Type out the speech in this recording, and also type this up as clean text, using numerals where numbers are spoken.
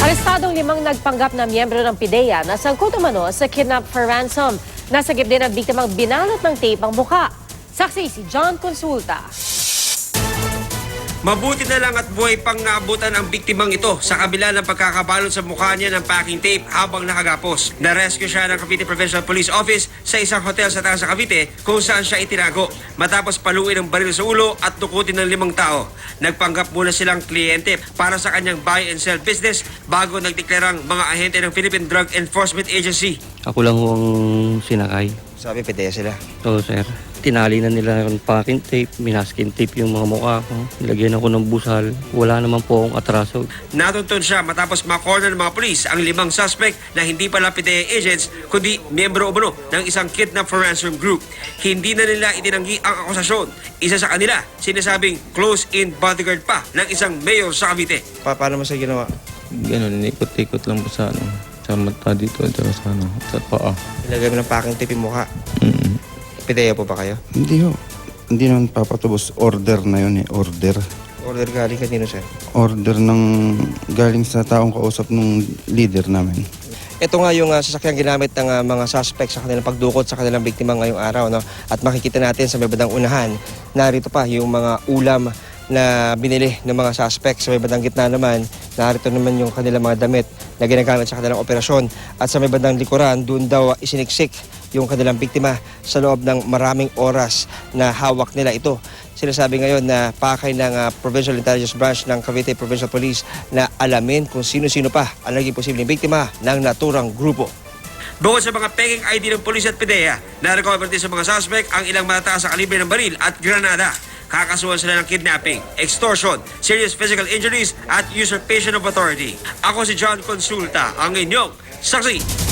Arestadong 5 nagpanggap na miyembro ng PIDEA na sangkot umano sa kidnap for ransom. Nasagip din ang biktimang binalot ng tape ang mukha. Saksi si John Consulta. Mabuti na lang at buhay pang naabutan ang biktimang ito sa kabila ng pagkakabalot sa mukha niya ng packing tape habang nakagapos. Na-rescue siya ng Cavite Provincial Police Office sa isang hotel sa taas sa Cavite kung saan siya itinago matapos paluin ng baril sa ulo at tukutin ng 5 tao. Nagpanggap muna silang kliyente para sa kanyang buy and sell business bago nagdeklarang mga ahente ng Philippine Drug Enforcement Agency. Ako lang ho ang sinakay. Sabi, PIDEA sila. So, sir, tinali na nila yung packing tape, minaskin tape yung mga mukha ko. Nilagyan ako ng busal. Wala naman po akong atraso. Natuntun siya matapos makorner ng mga pulis ang 5 suspect na hindi pala PIDEA agents kundi miyembro umano ng isang kidnap for ransom group. Hindi na nila itinanggi ang akusasyon. Isa sa kanila, sinasabing close-in bodyguard pa ng isang mayor sa Cavite. Paano mo sa ginawa? Ganun, inikot-ikot lang po sa sa mata dito at sa sa paa. Ilagay mo ng packing tape yung mukha. PIDEA po ba kayo? Hindi ho. Hindi naman papatubos. Order na yun eh. Order. Order galing kanino, sir? Order ng galing sa taong kausap ng leader namin. Ito nga yung sasakyang ginamit ng mga suspect sa kanilang pagdukot sa kanilang biktima ngayong araw. No? At makikita natin sa may bandang unahan, narito pa yung mga ulam na binili ng mga suspect. Sa may bandang gitna naman, narito naman yung kanilang mga damit na ginagamit sa kanilang operasyon. At sa may bandang likuran, doon daw isiniksik yung kanilang biktima sa loob ng maraming oras na hawak nila ito. Sinasabi ngayon na pakay ng Provincial Intelligence Branch ng Cavite Provincial Police na alamin kung sino-sino pa ang naging posibleng biktima ng naturang grupo. Bukod sa mga peking ID ng pulis at PIDEA, na-recover din sa mga suspect ang ilang matataas sa kalibre ng baril at granada. Kakasuhan sila ng kidnapping, extortion, serious physical injuries at usurpation of authority. Ako si John Consulta, ang inyong saksi.